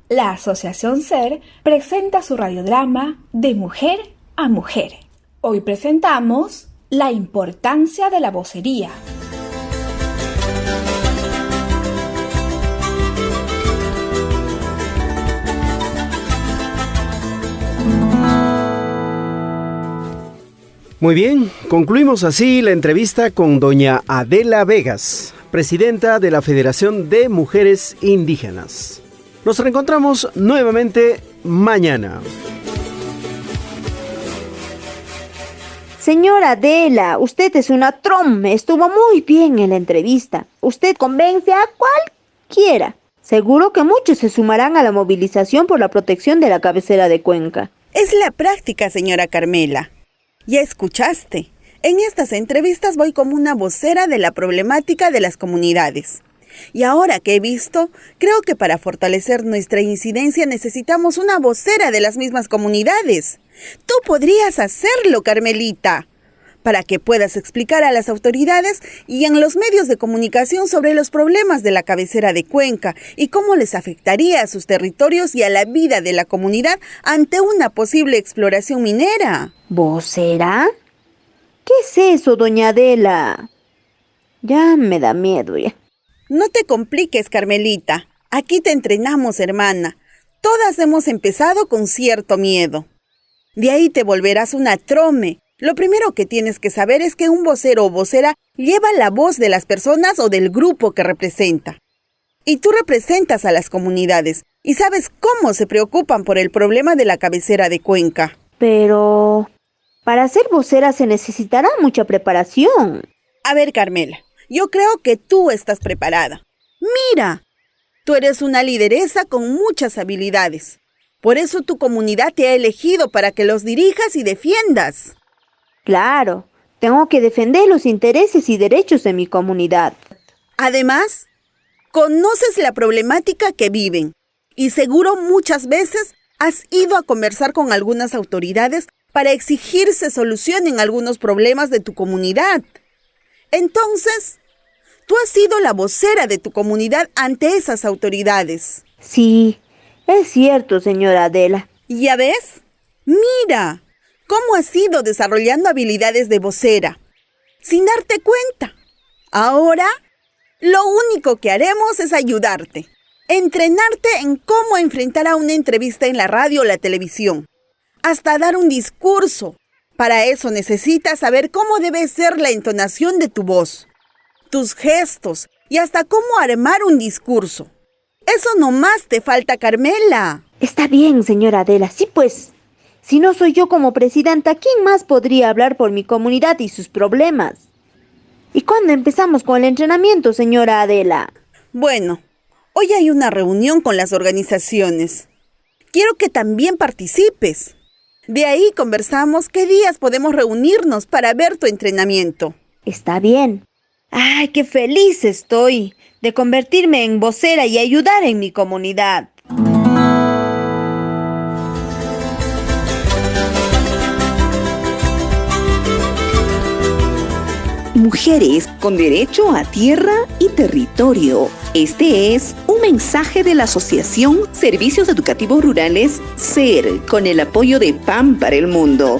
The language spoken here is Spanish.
La Asociación SER presenta su radiodrama De Mujer a Mujer. Hoy presentamos la importancia de la vocería. Muy bien, concluimos así la entrevista con doña Adela Vegas, presidenta de la Federación de Mujeres Indígenas. Nos reencontramos nuevamente mañana. Señora Adela, usted es una trome, estuvo muy bien en la entrevista. Usted convence a cualquiera. Seguro que muchos se sumarán a la movilización por la protección de la cabecera de Cuenca. Es la práctica, señora Carmela. Ya escuchaste. En estas entrevistas voy como una vocera de la problemática de las comunidades. Y ahora que he visto, creo que para fortalecer nuestra incidencia necesitamos una vocera de las mismas comunidades. Tú podrías hacerlo, Carmelita, para que puedas explicar a las autoridades y en los medios de comunicación sobre los problemas de la cabecera de Cuenca y cómo les afectaría a sus territorios y a la vida de la comunidad ante una posible exploración minera. ¿Vocera? ¿Qué es eso, doña Adela? Ya me da miedo ya. No te compliques, Carmelita. Aquí te entrenamos, hermana. Todas hemos empezado con cierto miedo. De ahí te volverás una trome. Lo primero que tienes que saber es que un vocero o vocera lleva la voz de las personas o del grupo que representa. Y tú representas a las comunidades y sabes cómo se preocupan por el problema de la cabecera de Cuenca. Pero para ser vocera se necesitará mucha preparación. A ver, Carmela, yo creo que tú estás preparada. Mira, tú eres una lideresa con muchas habilidades. Por eso tu comunidad te ha elegido para que los dirijas y defiendas. Claro, tengo que defender los intereses y derechos de mi comunidad. Además, conoces la problemática que viven y seguro muchas veces has ido a conversar con algunas autoridades para exigir se solucionen algunos problemas de tu comunidad. Entonces, tú has sido la vocera de tu comunidad ante esas autoridades. Sí, es cierto, señora Adela. ¿Ya ves? Mira, cómo has ido desarrollando habilidades de vocera, sin darte cuenta. Ahora, lo único que haremos es ayudarte, entrenarte en cómo enfrentar a una entrevista en la radio o la televisión, hasta dar un discurso. Para eso necesitas saber cómo debe ser la entonación de tu voz, tus gestos y hasta cómo armar un discurso. Eso nomás te falta, Carmela. Está bien, señora Adela, sí pues. Si no soy yo como presidenta, ¿quién más podría hablar por mi comunidad y sus problemas? ¿Y cuándo empezamos con el entrenamiento, señora Adela? Bueno, hoy hay una reunión con las organizaciones. Quiero que también participes. De ahí conversamos qué días podemos reunirnos para ver tu entrenamiento. Está bien. ¡Ay, qué feliz estoy de convertirme en vocera y ayudar en mi comunidad! Mujeres con derecho a tierra y territorio. Este es un mensaje de la Asociación Servicios Educativos Rurales SER con el apoyo de PAN para el Mundo.